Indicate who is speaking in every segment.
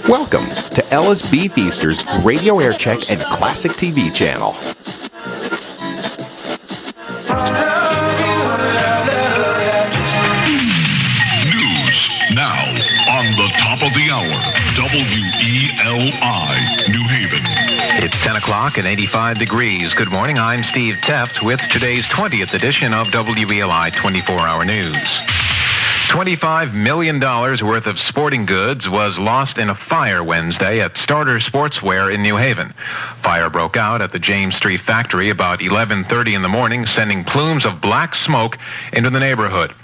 Speaker 1: Welcome to Ellis B. Feaster's Radio Aircheck and Classic TV channel.
Speaker 2: News now on the top of the hour. WELI, New Haven.
Speaker 3: It's 10 o'clock and 85 degrees. Good morning, I'm Steve Tefft with today's 20th edition of WELI 24-Hour News. $25 million worth of sporting goods was lost in a fire Wednesday at Starter Sportswear in New Haven. Fire broke out at the James Street factory about 11:30 in the morning, sending plumes of black smoke into the neighborhood.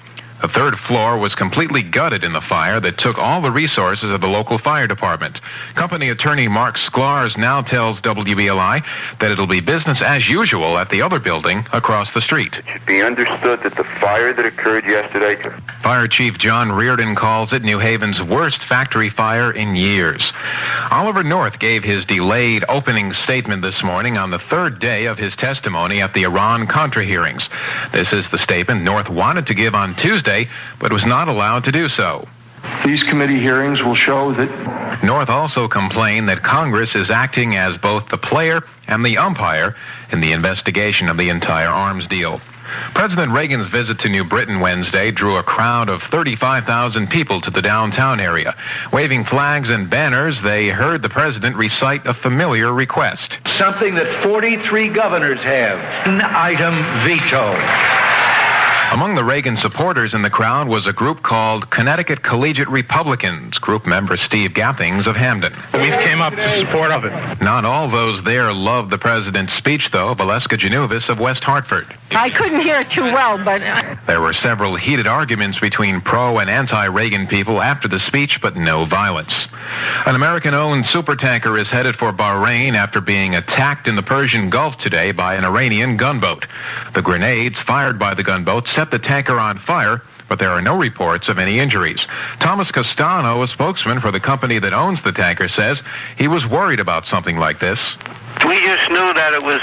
Speaker 3: The third floor was completely gutted in the fire that took all the resources of the local fire department. Company attorney Mark Sklarz now tells WELI that it'll be business as usual at the other building across the street.
Speaker 4: It should be understood that the fire that occurred yesterday...
Speaker 3: Fire Chief John Reardon calls it New Haven's worst factory fire in years. Oliver North gave his delayed opening statement this morning on the third day of his testimony at the Iran-Contra hearings. This is the statement North wanted to give on Tuesday, but was not allowed to do so.
Speaker 5: These committee hearings will show that...
Speaker 3: North also complained that Congress is acting as both the player and the umpire in the investigation of the entire arms deal. President Reagan's visit to New Britain Wednesday drew a crowd of 35,000 people to the downtown area. Waving flags and banners, they heard the president recite a familiar request.
Speaker 6: Something that 43 governors have, an item veto.
Speaker 3: Among the Reagan supporters in the crowd was a group called Connecticut Collegiate Republicans, group member Steve Gathings of Hamden.
Speaker 7: We came up to support of it.
Speaker 3: Not all those there loved the president's speech, though. Valeska Januvis of West Hartford.
Speaker 8: I couldn't hear it too well, but...
Speaker 3: There were several heated arguments between pro- and anti-Reagan people after the speech, but no violence. An American-owned supertanker is headed for Bahrain after being attacked in the Persian Gulf today by an Iranian gunboat. The grenades fired by the gunboat set the tanker on fire, but there are no reports of any injuries. Thomas Castano, a spokesman for the company that owns the tanker, says he was worried about something like this.
Speaker 4: We just knew that it was...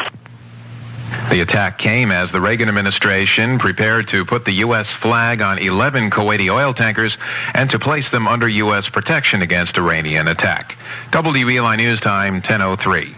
Speaker 3: The attack came as the Reagan administration prepared to put the U.S. flag on 11 Kuwaiti oil tankers and to place them under U.S. protection against Iranian attack. WELI News Time, 10:03.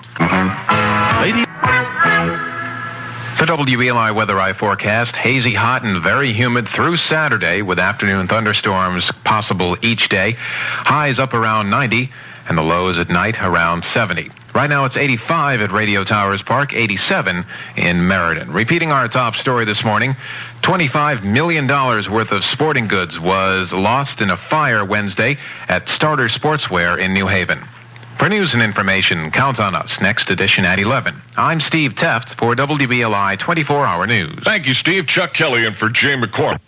Speaker 3: The WELI Weather Eye forecast, hazy, hot, and very humid through Saturday with afternoon thunderstorms possible each day. Highs up around 90 and the lows at night around 70. Right now it's 85 at Radio Towers Park, 87 in Meriden. Repeating our top story this morning, $25 million worth of sporting goods was lost in a fire Wednesday at Starter Sportswear in New Haven. For news and information, count on us. Next edition at 11. I'm Steve Tefft for WELI 24-Hour News.
Speaker 2: Thank you, Steve. Chuck Kelly in for Jay McCormick.